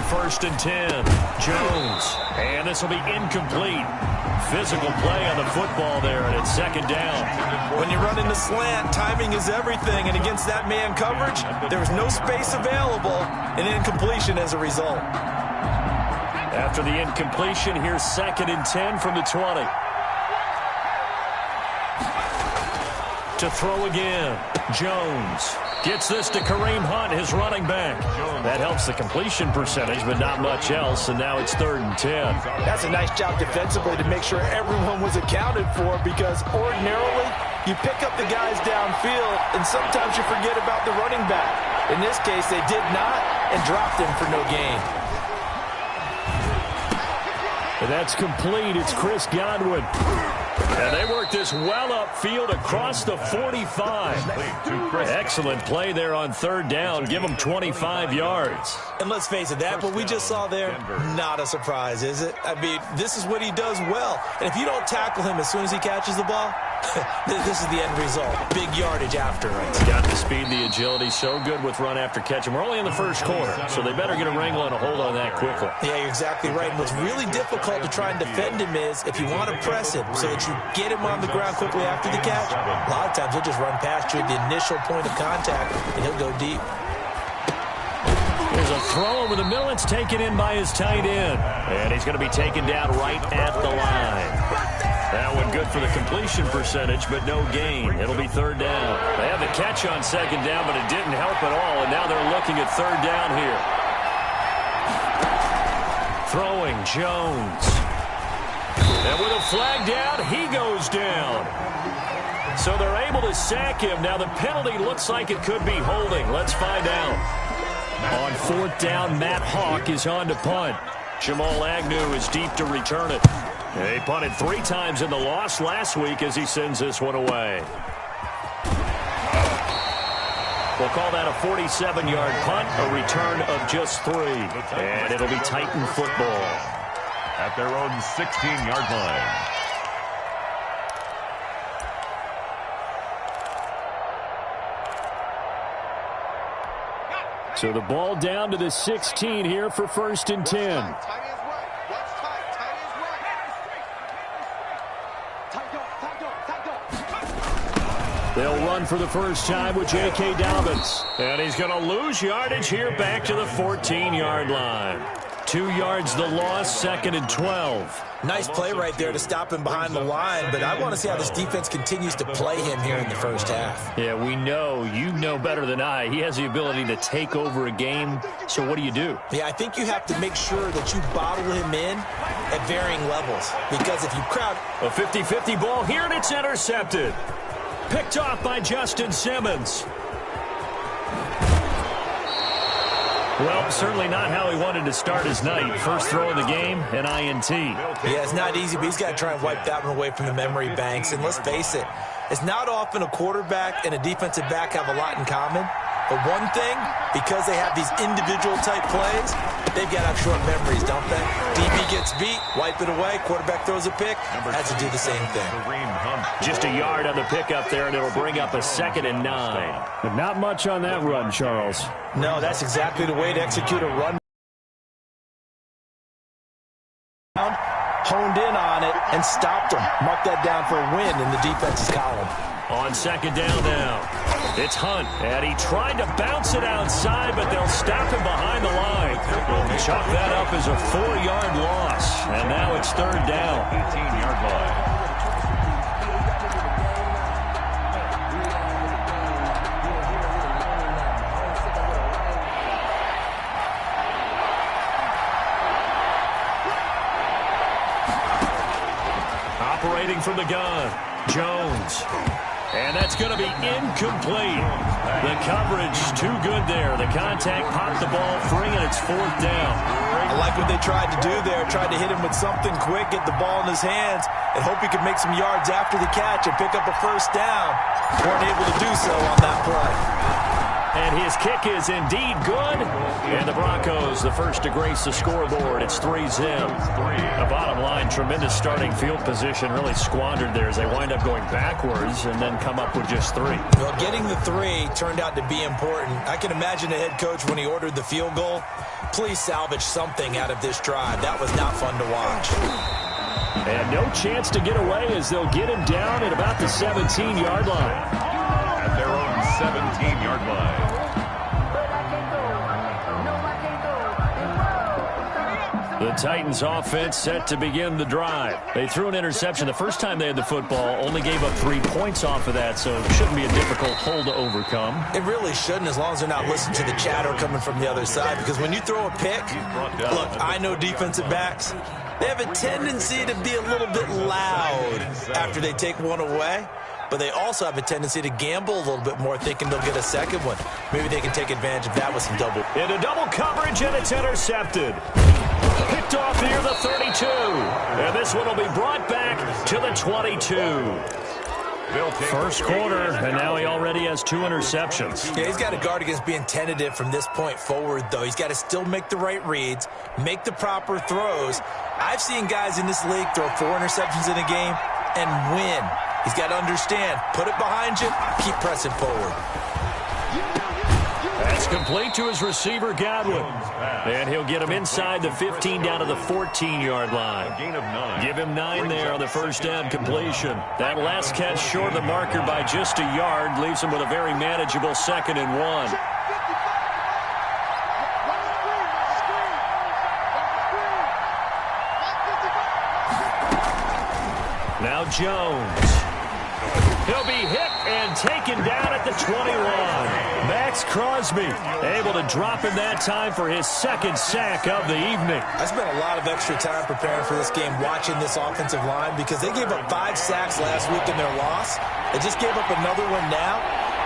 1st and 10. Jones. And this will be incomplete. Physical play on the football there, and it's 2nd down. When you run in the slant, timing is everything, and against that man coverage, there was no space available, and incompletion as a result. After the incompletion, here's 2nd and 10 from the 20. To throw again. Jones gets this to Kareem Hunt, his running back. That helps the completion percentage, but not much else, and now it's 3rd and 10. That's a nice job defensively to make sure everyone was accounted for, because ordinarily you pick up the guys downfield, and sometimes you forget about the running back. In this case, they did not, and dropped him for no gain. And that's complete. It's Chris Godwin. And they work this well upfield across the 45. Excellent play there on 3rd down. Give them 25 yards. And let's face it, that what we just saw there, not a surprise, is it? I mean, this is what he does well. And if you don't tackle him as soon as he catches the ball, this is the end result. Big yardage after. He's got the speed, the agility, so good with run after catch. And we're only in the 1st quarter, so they better get a wrangle and a hold on that quickly. Yeah, you're exactly right. And what's really difficult to try and defend him is if you want to press him so that you get him on the ground quickly after the catch, a lot of times he'll just run past you at the initial point of contact, and he'll go deep. There's a throw over the middle. It's taken in by his tight end. And he's going to be taken down right at the line. That one good for the completion percentage, but no gain. It'll be 3rd down. They had the catch on 2nd down, but it didn't help at all, and now they're looking at 3rd down here. Throwing Jones. And with a flag down, he goes down. So they're able to sack him. Now the penalty looks like it could be holding. Let's find out. On 4th down, Matt Hawk is on to punt. Jamal Agnew is deep to return it. He punted 3 times in the loss last week as he sends this one away. We'll call that a 47-yard punt, a return of just 3. And it'll be Titan football at their own 16-yard line. So the ball down to the 16 here for 1st and 10. They'll run for the first time with J.K. Dobbins. And he's going to lose yardage here back to the 14-yard line. 2 yards the loss, 2nd and 12. Nice play right there to stop him behind the line, but I want to see how this defense continues to play him here in the first half. Yeah, we know. You know better than I. He has the ability to take over a game, so what do you do? Yeah, I think you have to make sure that you bottle him in at varying levels, because if you crowd... A 50-50 ball here, and it's intercepted. Picked off by Justin Simmons. Well, certainly not how he wanted to start his night. First throw of the game, an INT. Yeah, it's not easy, but he's got to try and wipe that one away from the memory banks. And let's face it, it's not often a quarterback and a defensive back have a lot in common. But one thing, because they have these individual type plays, they've got to have short memories, don't they? DB gets beat, wipe it away, quarterback throws a pick, has to do the same thing. Just a yard on the pickup there, and it'll bring up a 2nd and 9. But not much on that run, Charles. No, that's exactly the way to execute a run. Honed in on it and stopped him. Mark that down for a win in the defense's column. On 2nd down now, it's Hunt, and he tried to bounce it outside, but they'll stop him behind the line. Chalk that up as a 4-yard loss, and now it's 3rd down. 18-yard line. Operating from the gun, Jones. And that's going to be incomplete. The coverage too good there. The contact popped the ball free, and it's 4th down. I like what they tried to do there. Tried to hit him with something quick, get the ball in his hands, and hope he could make some yards after the catch and pick up a first down. Weren't able to do so on that play. And his kick is indeed good. And the Broncos, the first to grace the scoreboard. It's 3-zip. The bottom line, tremendous starting field position, really squandered there as they wind up going backwards and then come up with just 3. Well, getting the 3 turned out to be important. I can imagine the head coach when he ordered the field goal. Please salvage something out of this drive. That was not fun to watch. And no chance to get away as they'll get him down at about the 17-yard line. At their own 17-yard line. The Titans offense set to begin the drive. They threw an interception the first time they had the football, only gave up 3 points off of that, so it shouldn't be a difficult hole to overcome. It really shouldn't, as long as they're not listening to the chatter coming from the other side, because when you throw a pick, look, I know defensive backs, they have a tendency to be a little bit loud after they take one away, but they also have a tendency to gamble a little bit more, thinking they'll get a second one. Maybe they can take advantage of that with some double. Into double coverage, and it's intercepted. Picked off near the 32. And this one will be brought back to the 22. First quarter, and now he already has 2 interceptions. Yeah, he's got to guard against being tentative from this point forward, though. He's got to still make the right reads, make the proper throws. I've seen guys in this league throw 4 interceptions in a game and win. He's got to understand, put it behind you, keep pressing forward. That's complete to his receiver, Godwin. And he'll get him inside the 15 down to the 14-yard line. Gain of 9. Give him 9 there on the first down completion. That last catch short of the marker by just a yard leaves him with a very manageable 2nd and 1. Now Jones. He'll be hit and taken down at the 21. Max Crosby able to drop him that time for his 2nd sack of the evening. I spent a lot of extra time preparing for this game watching this offensive line because they gave up 5 sacks last week in their loss. They just gave up another one now.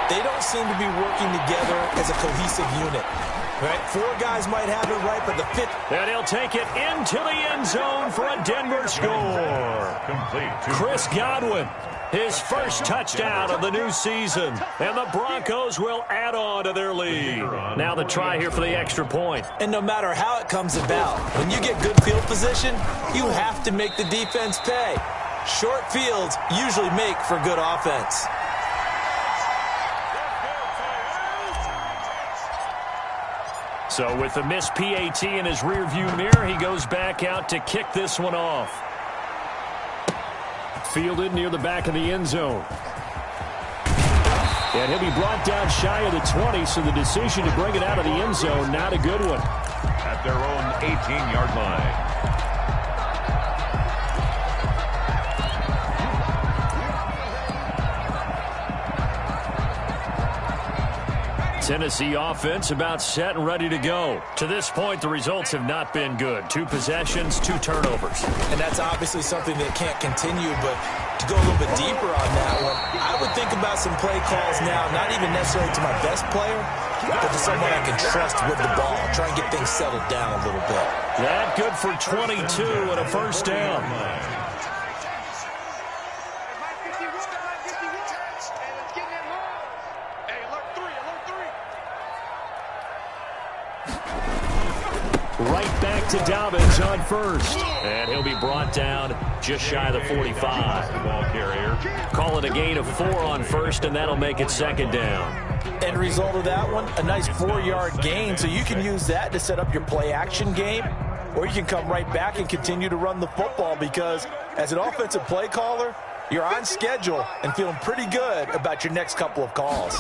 They don't seem to be working together as a cohesive unit. Right? 4 guys might have it right, but the 5th. And he'll take it into the end zone for a Denver score. Complete. Chris Godwin. His first touchdown of the new season. And the Broncos will add on to their lead. Now the try here for the extra point. And no matter how it comes about, when you get good field position, you have to make the defense pay. Short fields usually make for good offense. So with the missed PAT in his rearview mirror, he goes back out to kick this one off. Fielded near the back of the end zone. And he'll be brought down shy of the 20, so the decision to bring it out of the end zone, not a good one. At their own 18-yard line. Tennessee offense about set and ready to go. To this point, the results have not been good. 2 possessions, 2 turnovers. And that's obviously something that can't continue, but to go a little bit deeper on that one, I would think about some play calls now, not even necessarily to my best player, but to someone I can trust with the ball. Try and get things settled down a little bit. That good for 22 and a first down. Right back to Dobbins on first. And he'll be brought down just shy of the 45. Ball carrier. Call it a gain of 4 on first, and that'll make it 2nd down. End result of that one, a nice 4-yard gain, so you can use that to set up your play-action game, or you can come right back and continue to run the football because as an offensive play caller, you're on schedule and feeling pretty good about your next couple of calls.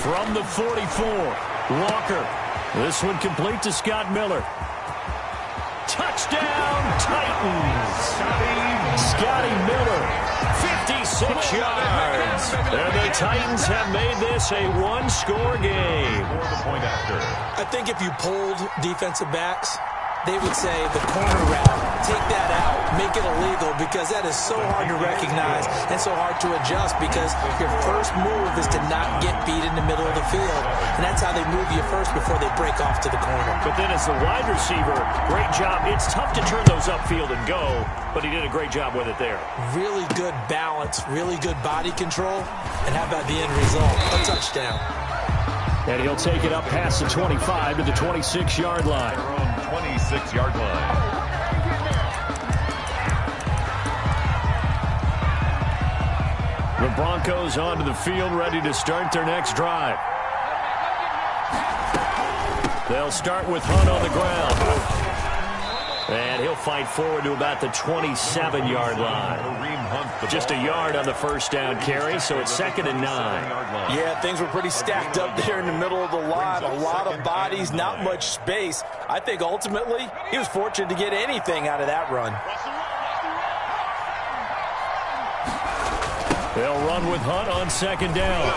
From the 44, Walker. This one complete to Scott Miller. Touchdown, Titans. Scotty Miller, 56 yards. And the Titans have made this a 1-score game. For the point after. I think if you polled defensive backs, they would say the corner route, take that out, make it illegal, because that is so hard to recognize and so hard to adjust because your first move is to not get beat in the middle of the field. And that's how they move you first before they break off to the corner. But then as the wide receiver, great job. It's tough to turn those upfield and go, but he did a great job with it there. Really good balance, really good body control. And how about the end result? A touchdown. And he'll take it up past the 25 to the 26-yard line. Their own 26-yard line. The Broncos onto the field, ready to start their next drive. They'll start with Hunt on the ground. And he'll fight forward to about the 27-yard line. Just a yard on the first down carry, so it's 2nd and 9. Yeah, things were pretty stacked up there in the middle of the lot. A lot of bodies, not much space. I think ultimately he was fortunate to get anything out of that run. They'll run with Hunt on 2nd down.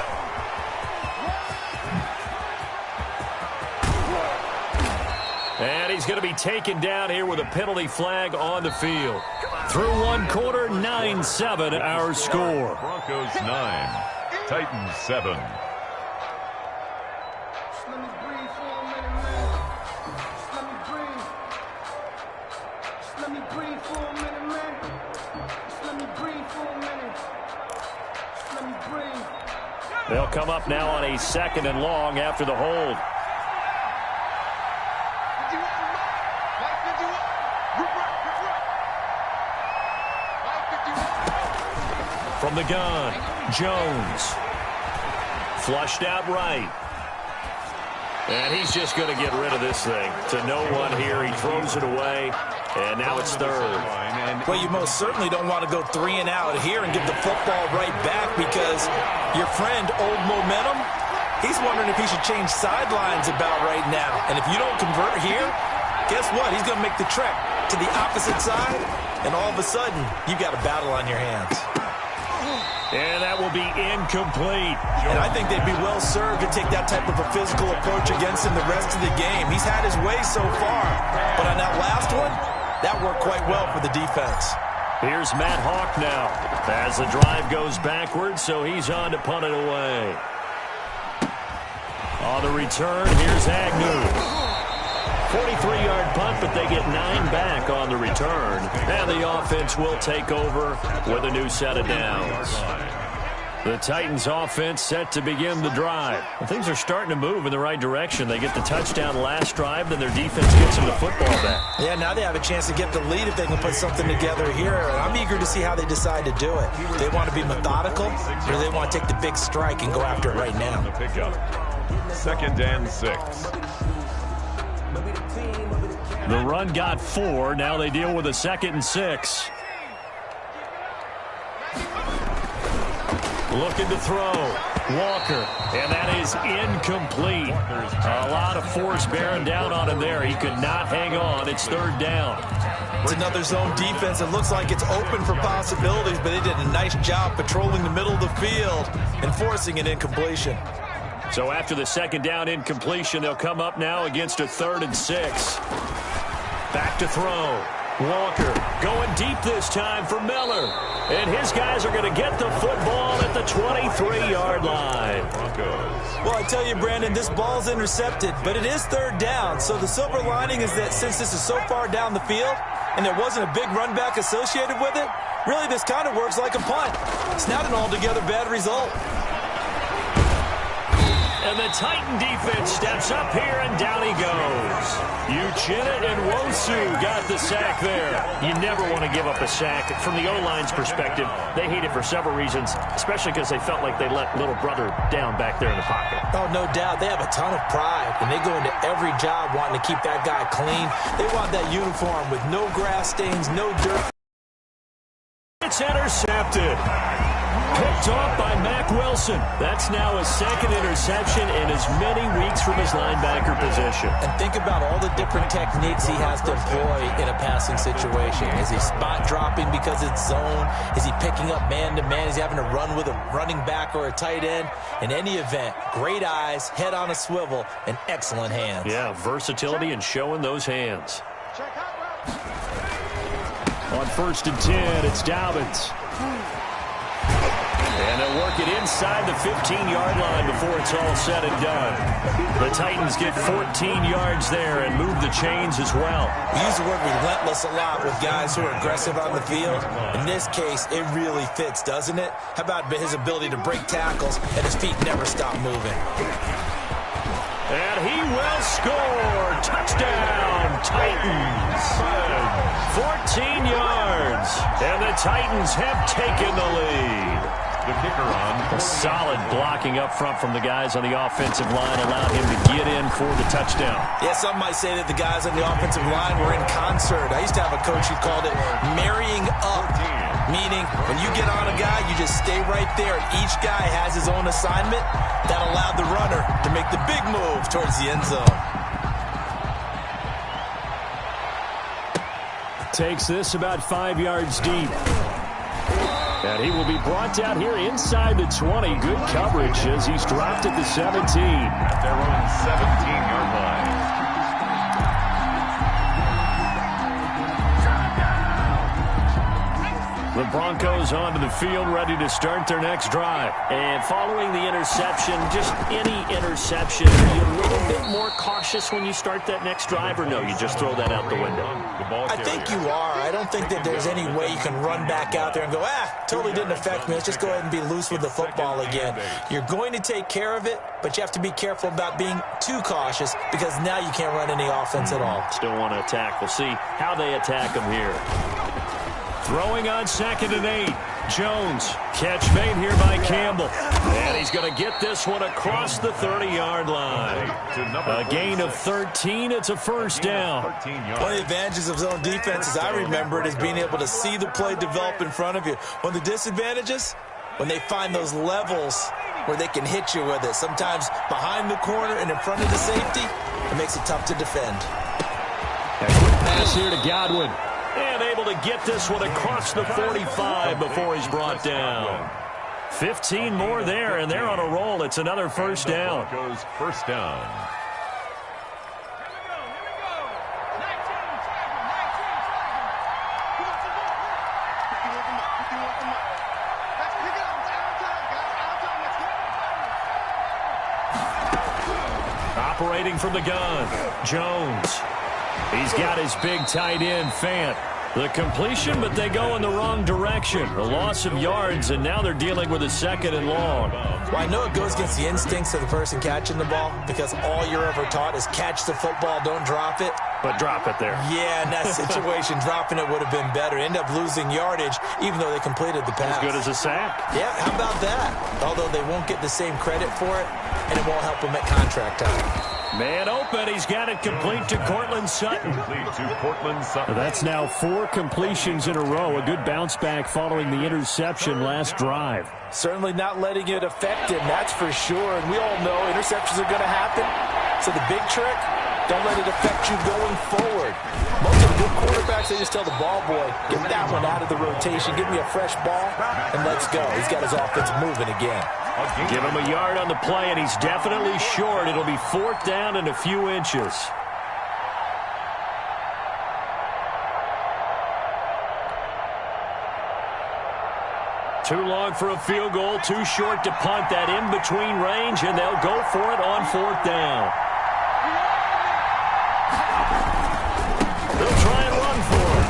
And he's going to be taken down here with a penalty flag on the field. Through one quarter, 9-7 our score. Broncos 9, Titans 7. They'll come up now on a 2nd and long after the hold. From the gun, Jones. Flushed out right. And he's just going to get rid of this thing. To no one here. He throws it away. And now it's 3rd. Well, you most certainly don't want to go 3 and out here and give the football right back because your friend, Old Momentum, he's wondering if he should change sidelines about right now. And if you don't convert here, guess what? He's going to make the trek to the opposite side. And all of a sudden, you've got a battle on your hands. And that will be incomplete. And I think they'd be well served to take that type of a physical approach against him the rest of the game. He's had his way so far. But on that last one, that worked quite well for the defense. Here's Matt Hawk now as the drive goes backwards, so he's on to punt it away. On the return, here's Agnew. 43-yard punt, but they get 9 back on the return. And the offense will take over with a new set of downs. The Titans offense set to begin the drive. Well, things are starting to move in the right direction. They get the touchdown last drive, then their defense gets them the football back. Yeah, now they have a chance to get the lead if they can put something together here. I'm eager to see how they decide to do it. Do they want to be methodical, or do they want to take the big strike and go after it right now? The pickup. 2nd and 6. The run got 4. Now they deal with a 2nd and 6. Looking to throw. Walker. And that is incomplete. A lot of force bearing down on him there. He could not hang on. It's 3rd down. It's another zone defense. It looks like it's open for possibilities, but they did a nice job patrolling the middle of the field and forcing an incompletion. So after the 2nd down incompletion, they'll come up now against a 3rd and 6. Back to throw. Walker going deep this time for Miller. And his guys are going to get the football at the 23-yard line. Well, I tell you, Brandon, this ball's intercepted, but it is 3rd down. So the silver lining is that since this is so far down the field and there wasn't a big run back associated with it, really this kind of works like a punt. It's not an altogether bad result. And the Titan defense steps up here, and down he goes. Uchenna and Wosu got the sack there. You never want to give up a sack. From the O-line's perspective, they hate it for several reasons, especially because they felt like they let little brother down back there in the pocket. Oh, no doubt. They have a ton of pride, and they go into every job wanting to keep that guy clean. They want that uniform with no grass stains, no dirt. It's intercepted. Picked off by Mack Wilson. That's now his 2nd interception in as many weeks from his linebacker position. And think about all the different techniques he has to employ in a passing situation. Is he spot dropping because it's zone? Is he picking up man-to-man? Is he having to run with a running back or a tight end? In any event, great eyes, head on a swivel, and excellent hands. Yeah, versatility and showing those hands. On 1st and 10, it's Dobbins. And they'll work it inside the 15-yard line before it's all said and done. The Titans get 14 yards there and move the chains as well. We use the word relentless a lot with guys who are aggressive on the field. In this case, it really fits, doesn't it? How about his ability to break tackles and his feet never stop moving? And he will score. Touchdown, Titans. 14 yards. And the Titans have taken the lead. The kicker on. Solid blocking up front from the guys on the offensive line allowed him to get in for the touchdown. Yeah, some might say that the guys on the offensive line were in concert. I used to have a coach who called it marrying up, meaning when you get on a guy, you just stay right there. Each guy has his own assignment. That allowed the runner to make the big move towards the end zone. Takes this about 5 yards deep. And he will be brought down here inside the 20. Good coverage as he's dropped at the 17. At their own 17-yard line. The Broncos onto the field, ready to start their next drive. And following the interception, just any interception, are you a little bit more cautious when you start that next drive, or no, you just throw that out the window? I think you are. I don't think that there's any way you can run back out there and go, totally didn't affect me. Let's just go ahead and be loose with the football again. You're going to take care of it, but you have to be careful about being too cautious because now you can't run any offense at all. Still want to attack. We'll see how they attack them here. Throwing on 2nd and 8. Jones, catch made here by Campbell. And he's going to get this one across the 30-yard line. A gain of 13. It's a first down. One of the advantages of zone defense, as I remember it, is being able to see the play develop in front of you. One of the disadvantages, when they find those levels where they can hit you with it. Sometimes behind the corner and in front of the safety, it makes it tough to defend. A quick pass here to Godwin. And able to get this one across the 45 before he's brought down. 15 more there, and they're on a roll. It's another first down. Broncos first down. Operating from the gun, Jones. He's got his big tight end, Fant. The completion, but they go in the wrong direction. A loss of yards, and now they're dealing with a 2nd and long. Well, I know it goes against the instincts of the person catching the ball because all you're ever taught is catch the football, don't drop it. But drop it there. Yeah, in that situation, dropping it would have been better. End up losing yardage, even though they completed the pass. As good as a sack. Yeah, how about that? Although they won't get the same credit for it, and it won't help them at contract time. Man open, he's got it complete to Cortland Sutton. That's now 4 completions in a row. A good bounce back following the interception last drive. Certainly not letting it affect him, that's for sure. And we all know interceptions are going to happen. So the big trick, don't let it affect you going forward. Most of the good quarterbacks, they just tell the ball boy, get that one out of the rotation, give me a fresh ball, and let's go. He's got his offense moving again. Give him a yard on the play, and he's definitely short. It'll be 4th down and a few inches. Too long for a field goal, too short to punt. That in between range, and they'll go for it on 4th down. They'll try and run for it.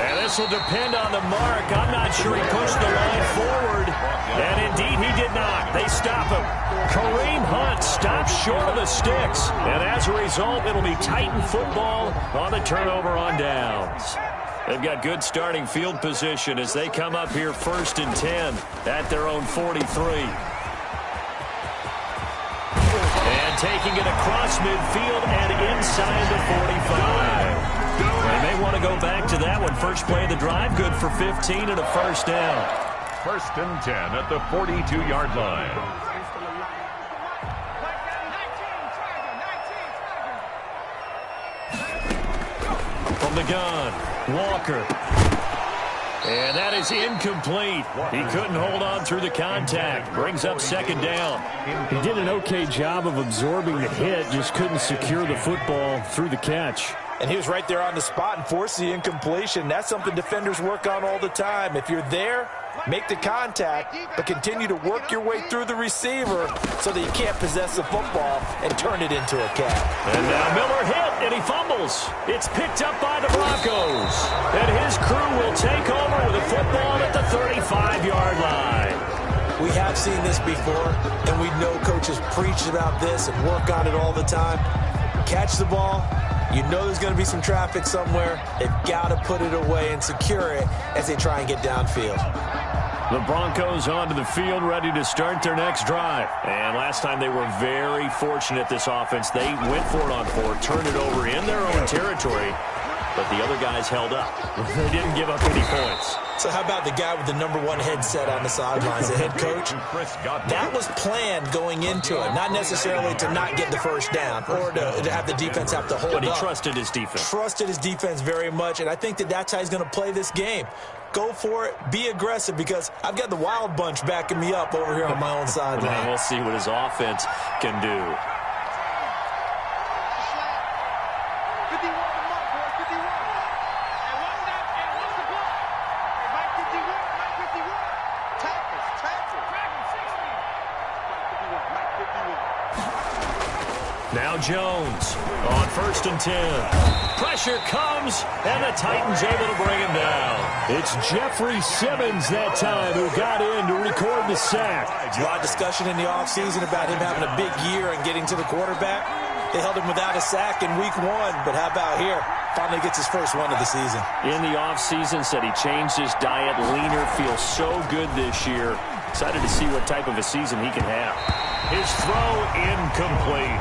And this will depend on the mark. I'm not sure he pushed the line forward. And indeed, he did not. They stop him. Kareem Hunt stops short of the sticks. And as a result, it'll be Titan football on the turnover on downs. They've got good starting field position as they come up here 1st and 10 at their own 43. And taking it across midfield and inside the 45. They may want to go back to that one. First play of the drive, good for 15 and a first down. 1st and 10 at the 42-yard line. From the gun, Walker. And that is incomplete. He couldn't hold on through the contact. Brings up 2nd down. He did an okay job of absorbing the hit, just couldn't secure the football through the catch. And he was right there on the spot and forced the incompletion. That's something defenders work on all the time. If you're there, make the contact, but continue to work your way through the receiver so that you can't possess the football and turn it into a catch. And now Miller hit, and he fumbles. It's picked up by the Broncos. And his crew will take over with the football at the 35-yard line. We have seen this before, and we know coaches preach about this and work on it all the time. Catch the ball. You know there's going to be some traffic somewhere. They've got to put it away and secure it as they try and get downfield. The Broncos onto the field, ready to start their next drive. And last time they were very fortunate, this offense. They went for it on 4, turned it over in their own territory, but the other guys held up. They didn't give up any points. So how about the guy with the #1 headset on the sidelines, the head coach? That was planned going into it, not necessarily to not get the first down or to have the defense have to hold up. But he trusted his defense. Trusted his defense very much, and I think that's how he's going to play this game. Go for it. Be aggressive, because I've got the Wild Bunch backing me up over here on my own sideline. And we'll see what his offense can do. Now Jones on 1st and 10. Pressure comes, and the Titans able to bring him down. It's Jeffrey Simmons that time who got in to record the sack. A lot of discussion in the offseason about him having a big year and getting to the quarterback. They held him without a sack in week 1, but how about here? Finally gets his first one of the season. In the offseason, said he changed his diet, leaner, feels so good this year. Excited to see what type of a season he can have. His throw incomplete.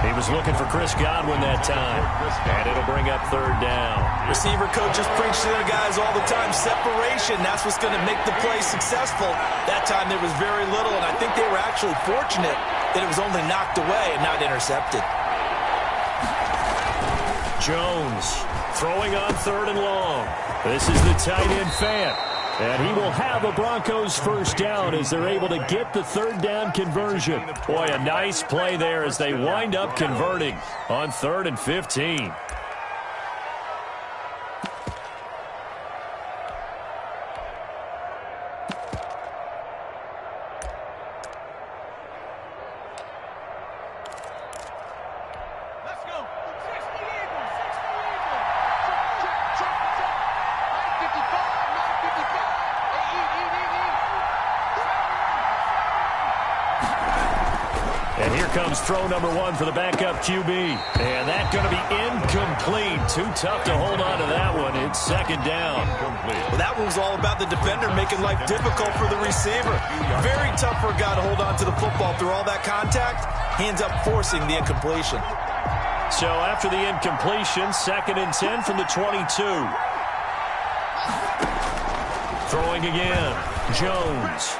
He was looking for Chris Godwin that time, and it'll bring up 3rd down. Receiver coaches preach to their guys all the time. Separation, that's what's going to make the play successful. That time there was very little, and I think they were actually fortunate that it was only knocked away and not intercepted. Jones throwing on 3rd and long. This is the tight end Fant. And he will have a Broncos first down as they're able to get the 3rd down conversion. Boy, a nice play there as they wind up converting on 3rd and 15. Comes throw #1 for the backup QB. And that's going to be incomplete. Too tough to hold on to that one. It's 2nd down. Well, that one was all about the defender making life difficult for the receiver. Very tough for a guy to hold on to the football through all that contact. He ends up forcing the incompletion. So after the incompletion, 2nd and 10 from the 22. Throwing again. Jones.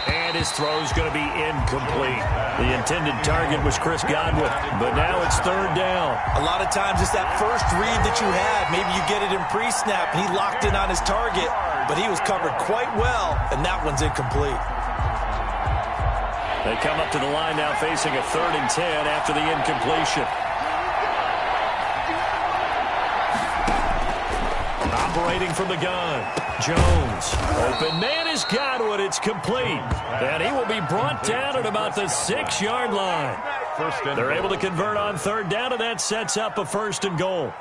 And his throw's going to be incomplete. The intended target was Chris Godwin, but now it's 3rd down. A lot of times it's that first read that you had. Maybe you get it in pre-snap, and he locked in on his target, but he was covered quite well, and that one's incomplete. They come up to the line now facing a 3rd and 10 after the incompletion. Operating from the gun. Jones. Open man is Godwin. It's complete. And he will be brought down at about the 6-yard line. They're able to convert on 3rd down, and that sets up a 1st and goal.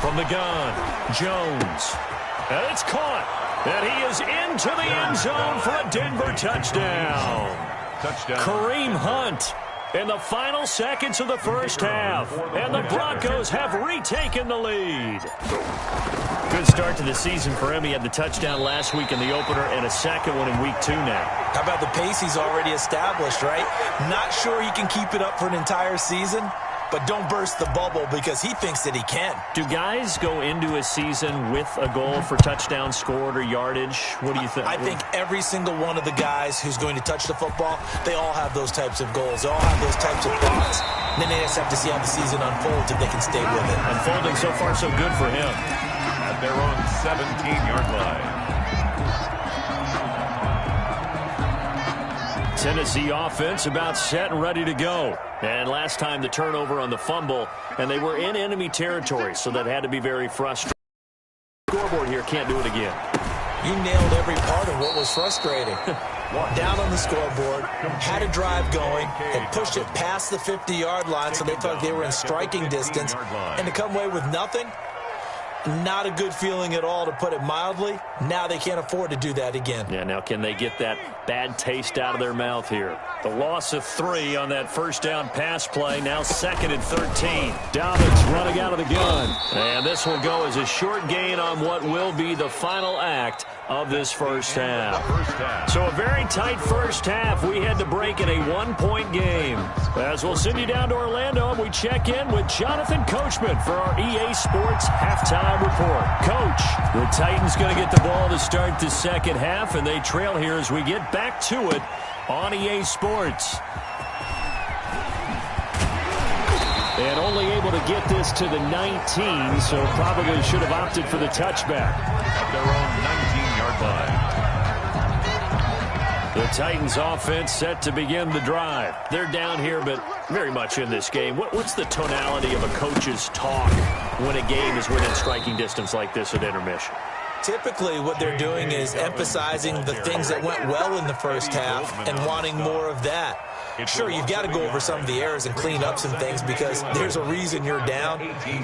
From the gun, Jones. And it's caught. And he is into the end zone for a Denver touchdown. Kareem Hunt in the final seconds of the first half. And the Broncos have retaken the lead. Good start to the season for him. He had the touchdown last week in the opener and a 2nd one in week 2 now. How about the pace he's already established, right? Not sure he can keep it up for an entire season, but don't burst the bubble because he thinks that he can. Do guys go into a season with a goal for touchdown scored or yardage? What do you think? I think every single one of the guys who's going to touch the football, they all have those types of goals. They all have those types of thoughts. And then they just have to see how the season unfolds if they can stay with it. Unfolding so far so good for him. At their own 17-yard line. Tennessee offense about set and ready to go. And last time the turnover on the fumble, and they were in enemy territory, so that had to be very frustrating. Scoreboard here can't do it again. You nailed every part of what was frustrating. down on the scoreboard, had a drive going, and pushed it past the 50-yard line so they felt like they were in striking distance, and to come away with nothing, not a good feeling at all, to put it mildly. Now they can't afford to do that again. Yeah, now can they get that bad taste out of their mouth here? The loss of 3 on that first down pass play. Now 2nd and 13. Dobbins running out of the gun. And this will go as a short gain on what will be the final act of this first half. So a very tight first half. We had to break in a 1-point game. As we'll send you down to Orlando, and we check in with Jonathan Coachman for our EA Sports Halftime Report. Coach, the Titans going to get the ball to start the second half, and they trail here as we get back to it on EA Sports. And only able to get this to the 19, so probably should have opted for the touchback. At their own 19-yard line. The Titans offense set to begin the drive. They're down here, but very much in this game. What's the tonality of a coach's talk when a game is within striking distance like this at intermission? Typically, what they're doing is emphasizing the things that went well in the first half and wanting more of that. Sure, you've got to go over some of the errors and clean up some things because there's a reason you're down.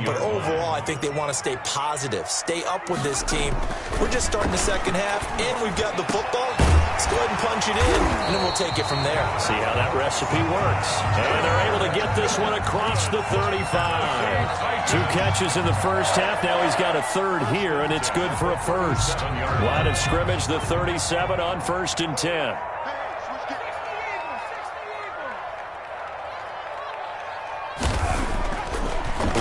But overall, I think they want to stay positive, stay up with this team. We're just starting the second half, and we've got the football. Let's go ahead and punch it in, and then we'll take it from there. See how that recipe works. And they're able to get this one across the 35. 2 catches in the first half. Now he's got a third here, and it's good for a first. Line of scrimmage, the 37 on 1st and 10.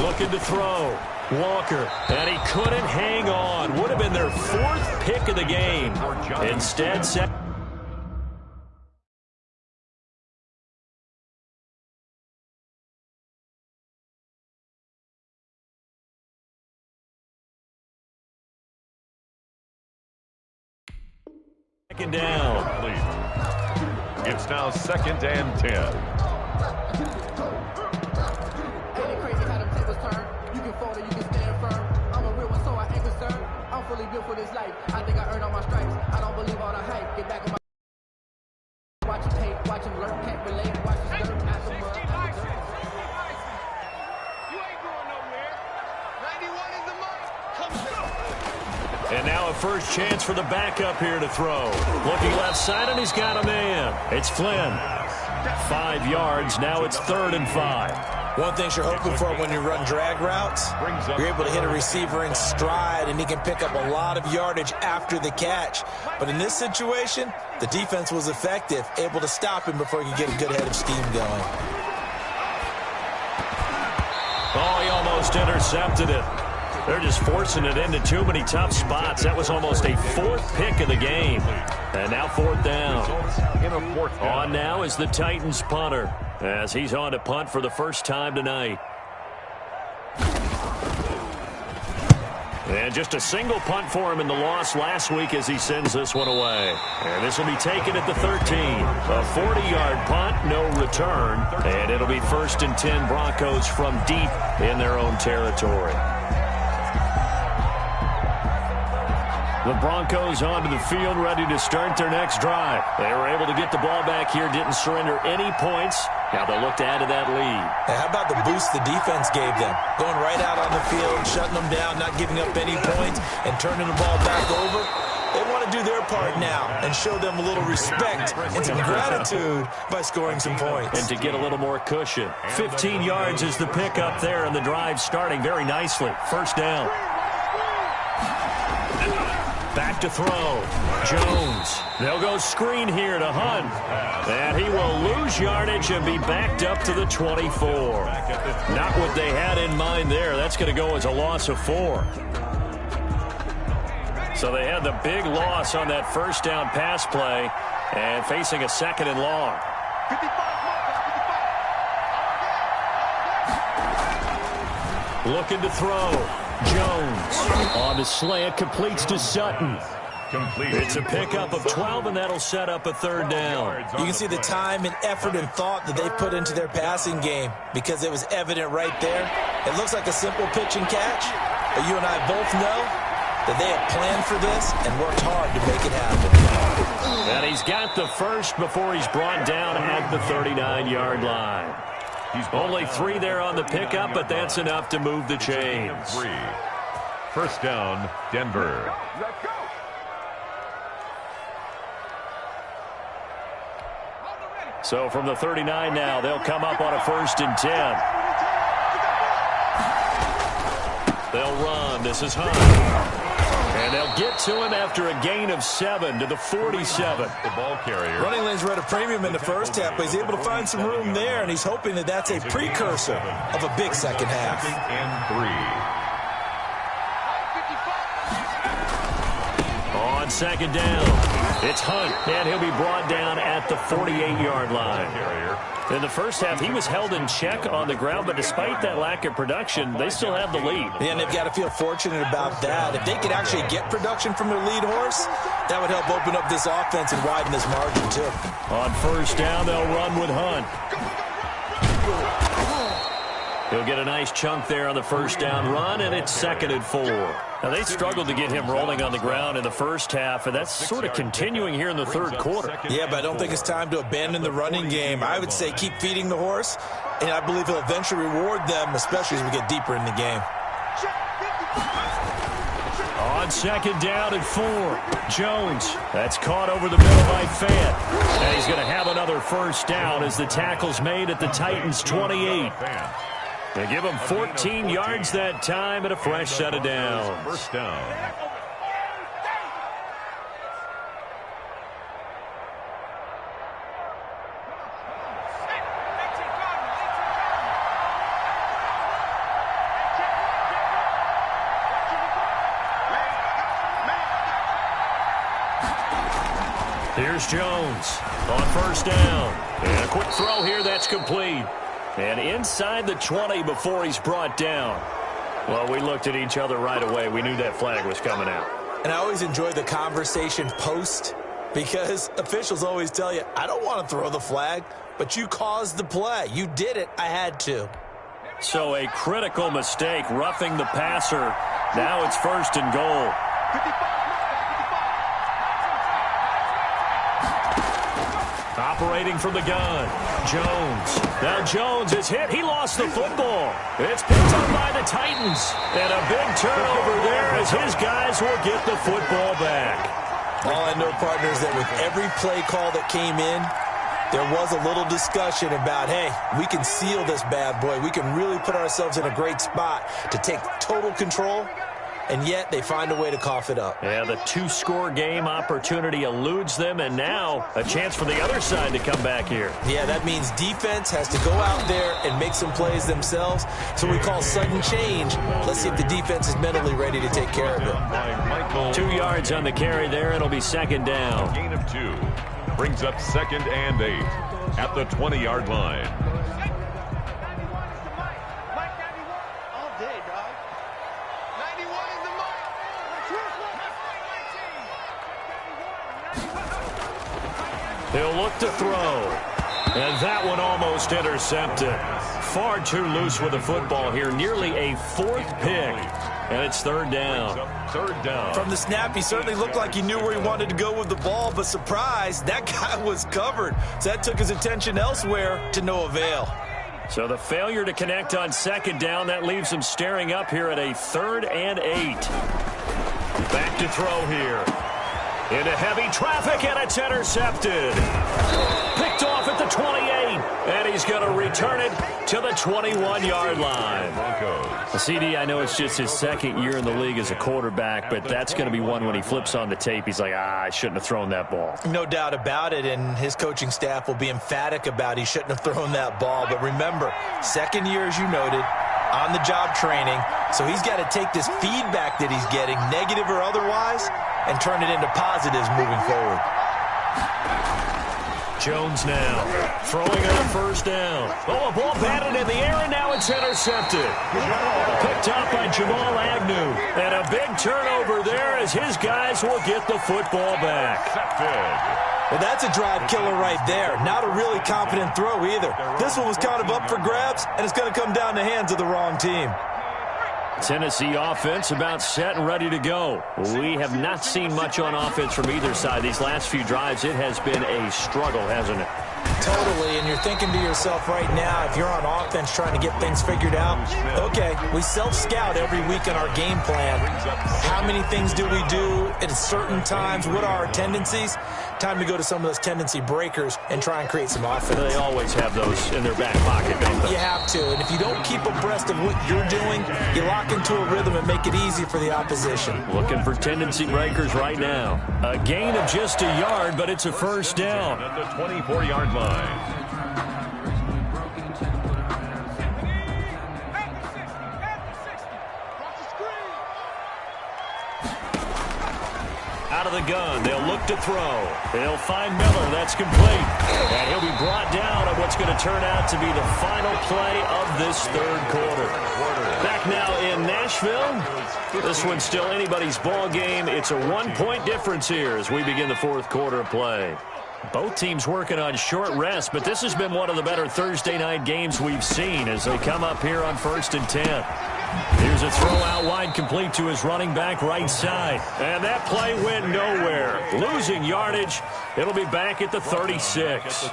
Looking to throw. Walker, and he couldn't hang on. Would have been their 4th pick of the game. Instead, second down. It's now 2nd and 10. Built for this life. I think I earned all my stripes. I don't believe all the hype. Get back on my watch him tape, watch him lurk, can't relate, watch him skirt at the mud. You ain't going nowhere. 91 in the mud. Come on. And now a first chance for the backup here to throw. Looking left side, and he's got a man. It's Flynn. 5 yards. Now it's 3rd and 5. One thing you're hoping for when you run drag routes, you're able to hit a receiver in stride, and he can pick up a lot of yardage after the catch. But in this situation, the defense was effective, able to stop him before he could get a good head of steam going. Oh, he almost intercepted it. They're just forcing it into too many tough spots. That was almost a 4th pick of the game. And now 4th down. On now is the Titans punter, as he's on to punt for the first time tonight. And just a single punt for him in the loss last week as he sends this one away. And this will be taken at the 13. A 40-yard punt, no return. And it'll be 1st and 10 Broncos from deep in their own territory. The Broncos onto the field, ready to start their next drive. They were able to get the ball back here, didn't surrender any points. Now they'll look to add to that lead. Hey, how about the boost the defense gave them? Going right out on the field, shutting them down, not giving up any points, and turning the ball back over. They want to do their part now and show them a little respect and some gratitude by scoring some points. And to get a little more cushion. 15 yards is the pickup there, and the drive starting very nicely. 1st down. Back to throw. Jones. They'll go screen here to Hunt. And he will lose yardage and be backed up to the 24. Not what they had in mind there. That's going to go as a loss of 4. So they had the big loss on that first down pass play and facing a 2nd and long. Looking to throw. Jones on the slant, completes to Sutton. It's a pickup of 12, and that'll set up a 3rd down. You can see the time and effort and thought that they put into their passing game because it was evident right there. It looks like a simple pitch and catch, but you and I both know that they have planned for this and worked hard to make it happen. And he's got the first before he's brought down at the 39-yard line. Only 3 there on the pickup, but that's enough to move the chains. 3. First down, Denver. So from the 39 now, they'll come up on a 1st and 10. They'll run. This is Hunt. And they'll get to him after a gain of 7 to the 47. The ball carrier. Running lanes were at a premium in the first half, but he's able to find some room there, and he's hoping that that's a precursor of a big second half. 2nd and 3. On 2nd down, it's Hunt, and he'll be brought down at the 48-yard line. In the first half, he was held in check on the ground, but despite that lack of production, they still have the lead. Yeah, and they've got to feel fortunate about that. If they could actually get production from their lead horse, that would help open up this offense and widen this margin, too. On 1st down, they'll run with Hunt. He'll get a nice chunk there on the 1st down run, and it's 2nd and 4. Now, they struggled to get him rolling on the ground in the first half, and that's sort of continuing here in the 3rd quarter. Yeah, but I don't think it's time to abandon the running game. I would say keep feeding the horse, and I believe he'll eventually reward them, especially as we get deeper in the game. On 2nd down and 4, Jones. That's caught over the middle by Fant. And he's going to have another 1st down as the tackle's made at the Titans' 28. They give him 14 yards that time and a fresh set of downs. 1st down. Here's Jones on 1st down. And a quick throw here that's complete. And inside the 20 before he's brought down. Well, we looked at each other right away. We knew that flag was coming out. And I always enjoy the conversation post because officials always tell you, I don't want to throw the flag, but you caused the play. You did it. I had to. So a critical mistake, roughing the passer. Now it's 1st and goal. Operating from the gun, Jones. Now Jones is hit. He lost the football. It's picked up by the Titans. And a big turnover there as his guys will get the football back. All I know, partners, that with every play call that came in, there was a little discussion about, hey, we can seal this bad boy. We can really put ourselves in a great spot to take total control. And yet they find a way to cough it up. Yeah, the 2-score game opportunity eludes them, and now a chance for the other side to come back here. Yeah, that means defense has to go out there and make some plays themselves. So we call sudden change. Let's see if the defense is mentally ready to take care of it. 2 yards on the carry there. It'll be 2nd down. Gain of 2. Brings up 2nd and 8 at the 20-yard line. He'll look to throw. And that one almost intercepted. Far too loose with the football here. Nearly a 4th pick. And it's 3rd down. 3rd down. From the snap, he certainly looked like he knew where he wanted to go with the ball, but surprise, that guy was covered. So that took his attention elsewhere to no avail. So the failure to connect on 2nd down, that leaves him staring up here at a 3rd and 8. Back to throw here. Into heavy traffic, and it's intercepted. Picked off at the 28, and he's going to return it to the 21-yard line. CD, I know it's just his 2nd year in the league as a quarterback, but that's going to be one when he flips on the tape, he's like, I shouldn't have thrown that ball. No doubt about it, and his coaching staff will be emphatic about he shouldn't have thrown that ball. But remember, 2nd year, as you noted, on-the-job training, so he's got to take this feedback that he's getting, negative or otherwise, and turn it into positives moving forward. Jones now throwing on 1st down. Oh, a ball batted in the air, and now it's intercepted. Picked up by Jamal Agnew. And a big turnover there as his guys will get the football back. Well, that's a drive killer right there. Not a really confident throw either. This one was kind of up for grabs, and it's going to come down the hands of the wrong team. Tennessee offense about set and ready to go. We have not seen much on offense from either side. These last few drives, it has been a struggle, hasn't it? Totally, and you're thinking to yourself right now, if you're on offense trying to get things figured out, okay, we self-scout every week in our game plan. How many things do we do at certain times? What are our tendencies? Time to go to some of those tendency breakers and try and create some offense. They always have those in their back pocket, don't they? You have to, and if you don't keep abreast of what you're doing, you lock into a rhythm and make it easy for the opposition. Looking for tendency breakers right now. A gain of just a yard, but it's a first down. At the 24-yard line. Out of the gun, they'll look to throw. They'll find Miller. That's complete. And he'll be brought down on what's going to turn out to be the final play of this third quarter. Back now in Nashville. This one's still anybody's ball game. It's a one-point difference here as we begin the fourth quarter of play. Both teams working on short rest, but this has been one of the better Thursday night games we've seen as they come up here on 1st and 10. Here's a throw out wide, complete to his running back right side. And that play went nowhere. Losing yardage. It'll be back at the 36.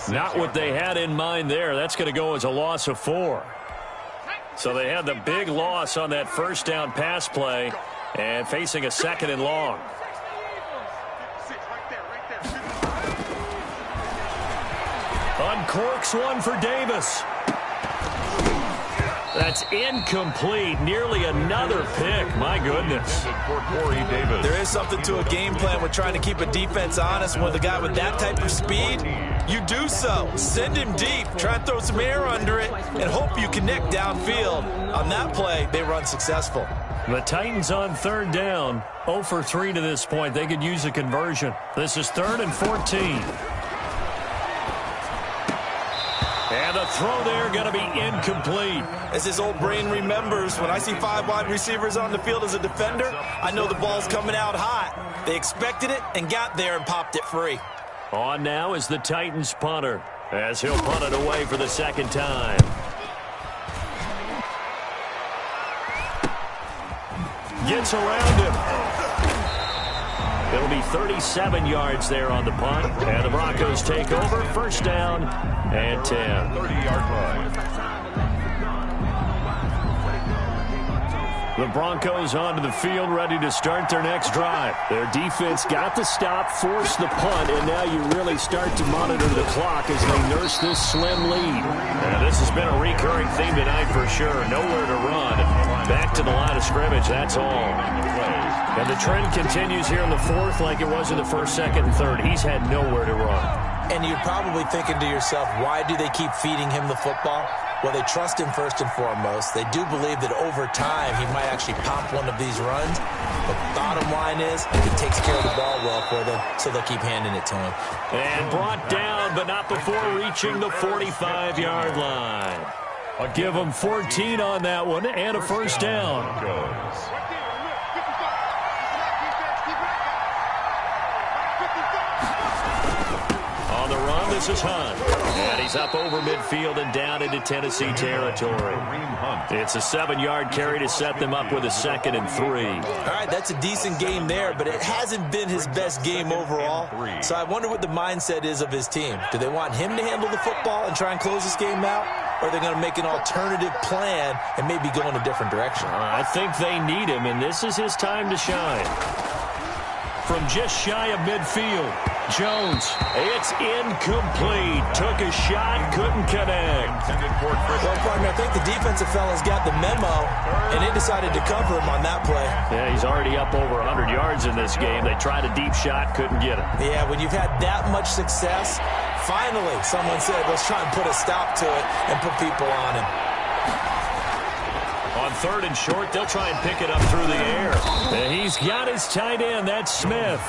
Not what they had in mind there. That's going to go as a loss of 4. So they had the big loss on that first down pass play and facing a 2nd and long. Uncorks one for Davis. That's incomplete. Nearly another pick. My goodness. There is something to a game plan with trying to keep a defense honest. With a guy with that type of speed, you do so. Send him deep. Try and throw some air under it and hope you connect downfield. On that play, they run successful. The Titans on 3rd down. 0 for 3 to this point. They could use a conversion. This is 3rd and 14. And the throw there going to be incomplete. As his old brain remembers, when I see 5 wide receivers on the field as a defender, I know the ball's coming out hot. They expected it and got there and popped it free. On now is the Titans punter as he'll punt it away for the 2nd time. Gets around him. It'll be 37 yards there on the punt. And the Broncos take over. 1st down and 10. 30-yard line. The Broncos onto the field, ready to start their next drive. Their defense got the stop, forced the punt, and now you really start to monitor the clock as they nurse this slim lead. And this has been a recurring theme tonight for sure. Nowhere to run. Back to the line of scrimmage, that's all. And the trend continues here in the 4th like it was in the 1st, 2nd, and 3rd. He's had nowhere to run. And you're probably thinking to yourself, why do they keep feeding him the football? Well, they trust him first and foremost. They do believe that over time he might actually pop one of these runs. But the bottom line is he takes care of the ball well for them, so they'll keep handing it to him. And brought down, but not before reaching the 45-yard line. I'll give them 14 on that one and a 1st down. On the run, this is Hunt. And he's up over midfield and down into Tennessee territory. It's a 7-yard carry to set them up with a 2nd and 3. All right, that's a decent game there, but it hasn't been his best game overall. So I wonder what the mindset is of his team. Do they want him to handle the football and try and close this game out? Or are they going to make an alternative plan and maybe go in a different direction? I think they need him, and this is his time to shine. From just shy of midfield, Jones. It's incomplete. Took a shot, couldn't connect. Well, partner, I think the defensive fellas got the memo, and they decided to cover him on that play. Yeah, he's already up over 100 yards in this game. They tried a deep shot, couldn't get it. Yeah, when you've had that much success, finally someone said, let's try and put a stop to it and put people on him. On 3rd and short, they'll try and pick it up through the air. And he's got his tight end, that's Smith.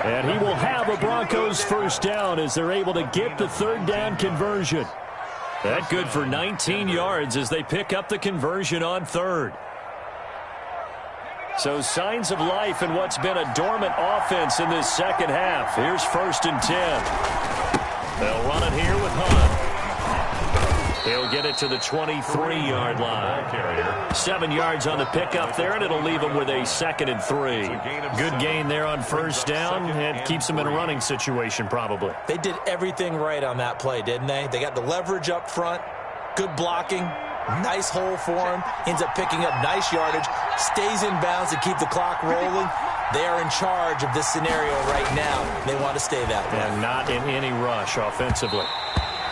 And he will have a Broncos 1st down as they're able to get the 3rd down conversion. That good for 19 yards as they pick up the conversion on 3rd. So signs of life in what's been a dormant offense in this 2nd half. Here's 1st and 10. They'll run it here with Hunt. He'll get it to the 23-yard line. 7 yards on the pickup there, and it'll leave him with a 2nd and 3. Good gain there on first down, and keeps him in a running situation probably. They did everything right on that play, didn't they? They got the leverage up front, good blocking, nice hole for him, ends up picking up nice yardage, stays in bounds to keep the clock rolling. They are in charge of this scenario right now. They want to stay that way. And not in any rush offensively.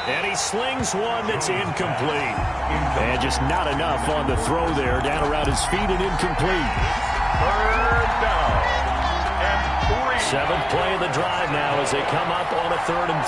And he slings one that's incomplete. And just not enough on the throw there. Down around his feet and incomplete. 3rd down and 3. 7th play of the drive now as they come up on a 3rd and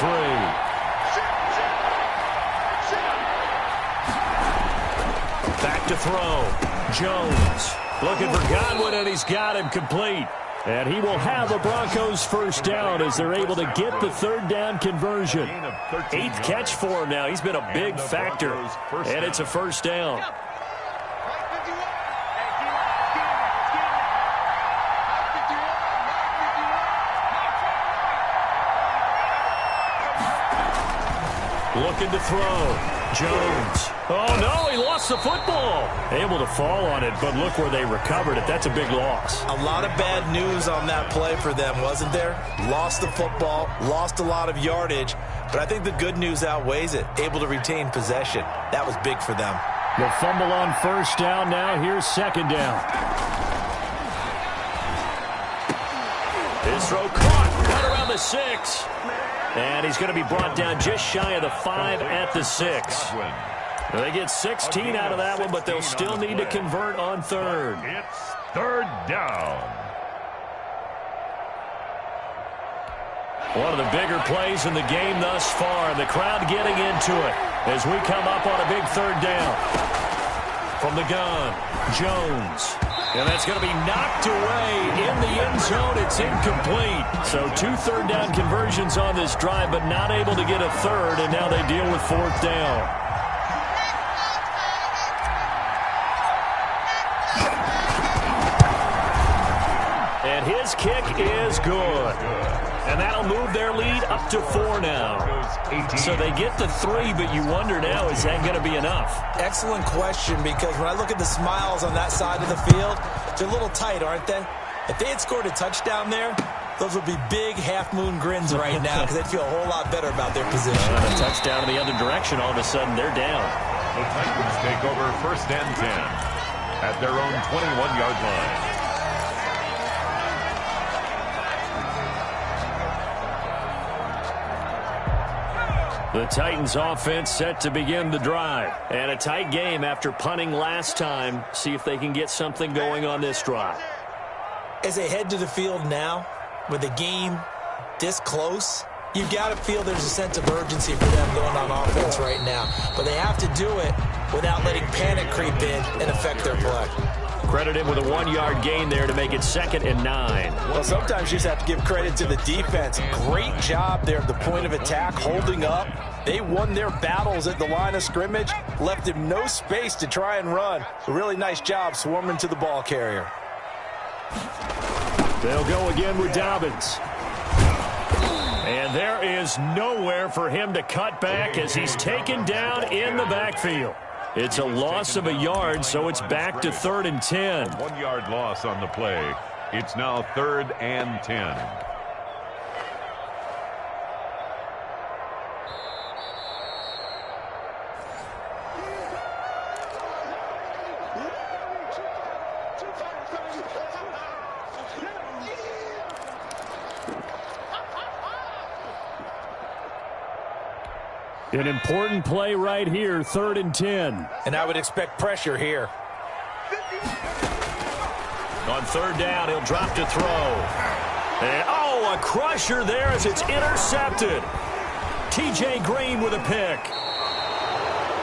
3. Back to throw. Jones looking for Godwin, and he's got him complete. And he will have the Broncos first down as they're able to get the 3rd down conversion. 8th catch for him now. He's been a big factor. And it's a first down. Looking to throw. Jones. Oh, no, he lost the football. Able to fall on it, but look where they recovered it. That's a big loss. A lot of bad news on that play for them, wasn't there? Lost the football, lost a lot of yardage, but I think the good news outweighs it. Able to retain possession. That was big for them. The fumble on first down now. Here's 2nd down. His throw caught right around the 6. And he's going to be brought down just shy of the 5 at the 6. They get 16 out of that one, but they'll still need to convert on 3rd. It's 3rd down. One of the bigger plays in the game thus far, and the crowd getting into it as we come up on a big 3rd down. From the gun, Jones. And that's going to be knocked away in the end zone. It's incomplete. So 2 3rd down conversions on this drive, but not able to get a 3rd, and now they deal with 4th down. And his kick is good. And that'll move their lead up to 4 now. So they get the 3, but you wonder now, is that going to be enough? Excellent question, because when I look at the smiles on that side of the field, they're a little tight, aren't they? If they had scored a touchdown there, those would be big half-moon grins right now because they'd feel a whole lot better about their position. A touchdown in the other direction, all of a sudden they're down. The Titans take over 1st and 10 at their own 21-yard line. The Titans offense set to begin the drive. And a tight game after punting last time. See if they can get something going on this drive. As they head to the field now, with the game this close, you've got to feel there's a sense of urgency for them going on offense right now. But they have to do it without letting panic creep in and affect their play. Credit him with a 1-yard gain there to make it 2nd and 9. Well, sometimes you just have to give credit to the defense. Great job there at the point of attack, holding up. They won their battles at the line of scrimmage, left him no space to try and run. A really nice job swarming to the ball carrier. They'll go again with Dobbins. And there is nowhere for him to cut back as he's taken down in the backfield. It's a loss of a yard, so it's back to 3rd and 10. 1-yard loss on the play. It's now 3rd and 10. An important play right here, 3rd and 10. And I would expect pressure here. On 3rd down, he'll drop to throw. And, a crusher there as it's intercepted. T.J. Green with a pick.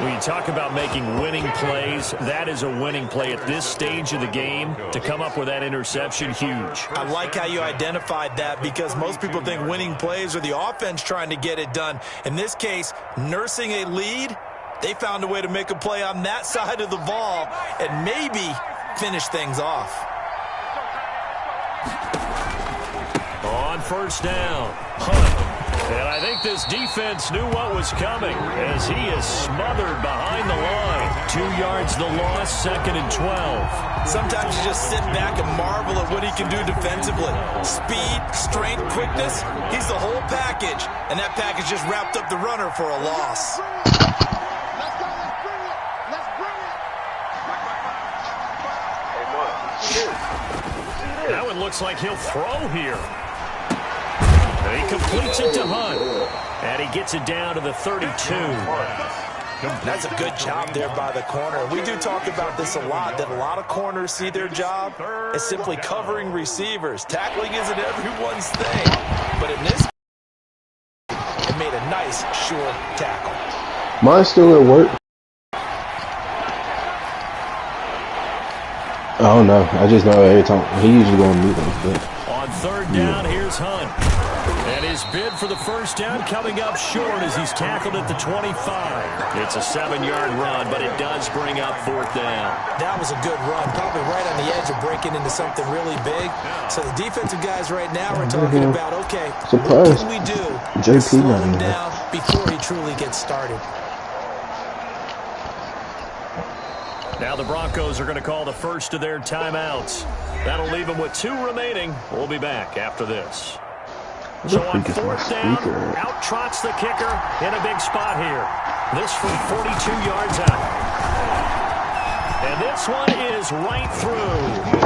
When you talk about making winning plays, that is a winning play at this stage of the game. To come up with that interception, huge. I like how you identified that because most people think winning plays are the offense trying to get it done. In this case, nursing a lead, they found a way to make a play on that side of the ball and maybe finish things off. On 1st down, Hunt. And I think this defense knew what was coming as he is smothered behind the line. 2 yards the loss, 2nd and 12. Sometimes you just sit back and marvel at what he can do defensively. Speed, strength, quickness, he's the whole package. And that package just wrapped up the runner for a loss. That one looks like he'll throw here. And he completes it to Hunt. And he gets it down to the 32. That's a good job there by the corner. We do talk about this a lot, that a lot of corners see their job as simply covering receivers. Tackling isn't everyone's thing. But in this, it made a nice, sure tackle. Mine's still at work. I don't know. I just know every time he usually going to meet them. But on 3rd down, here's Hunt. And his bid for the first down coming up short as he's tackled at the 25. It's a 7-yard run, but it does bring up 4th down. That was a good run, probably right on the edge of breaking into something really big. So the defensive guys right now are talking about, okay, what can we do to slow him down before he truly gets started? Now the Broncos are going to call the first of their timeouts. That'll leave them with 2 remaining. We'll be back after this. So on 4th down, out trots the kicker in a big spot here. This from 42 yards out. And this one is right through.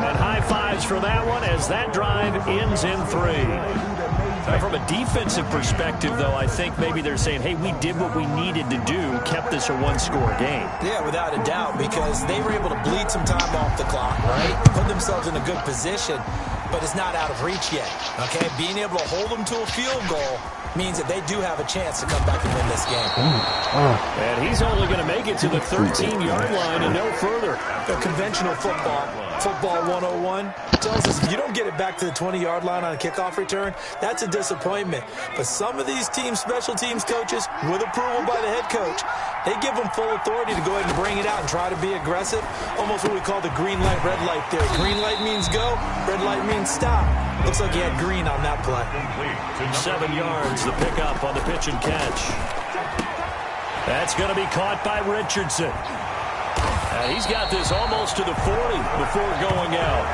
And high fives for that one as that drive ends in 3. From a defensive perspective, though, I think maybe they're saying, hey, we did what we needed to do, kept this a 1-score game. Yeah, without a doubt, because they were able to bleed some time off the clock, right? Put themselves in a good position, but it's not out of reach yet, okay? Being able to hold them to a field goal means that they do have a chance to come back and win this game. And he's only going to make it to the 13-yard line and no further. The conventional football 101, tells us if you don't get it back to the 20-yard line on a kickoff return, that's a disappointment. But some of these teams, special teams coaches, with approval by the head coach, they give them full authority to go ahead and bring it out and try to be aggressive. Almost what we call the green light, red light theory. Green light means go, red light means stop. Looks like he had green on that play. 7 yards, the pickup on the pitch and catch. That's going to be caught by Richardson. He's got this almost to the 40 before going out.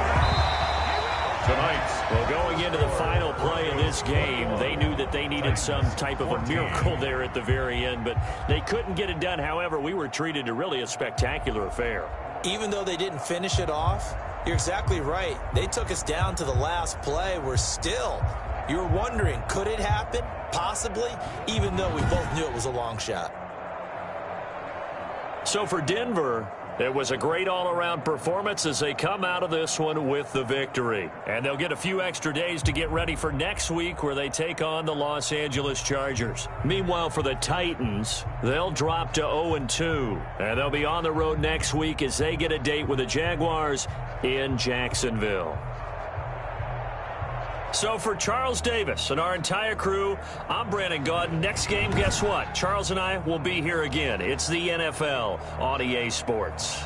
Well, going into the final play in this game, they knew that they needed some type of a miracle there at the very end, but they couldn't get it done. However, we were treated to really a spectacular affair. Even though they didn't finish it off, you're exactly right. They took us down to the last play. We're still, you're wondering, could it happen? Possibly, even though we both knew it was a long shot. So for Denver, it was a great all-around performance as they come out of this one with the victory. And they'll get a few extra days to get ready for next week where they take on the Los Angeles Chargers. Meanwhile, for the Titans, they'll drop to 0-2. And they'll be on the road next week as they get a date with the Jaguars in Jacksonville. So for Charles Davis and our entire crew, I'm Brandon Gaudin. Next game, guess what? Charles and I will be here again. It's the NFL on EA Sports.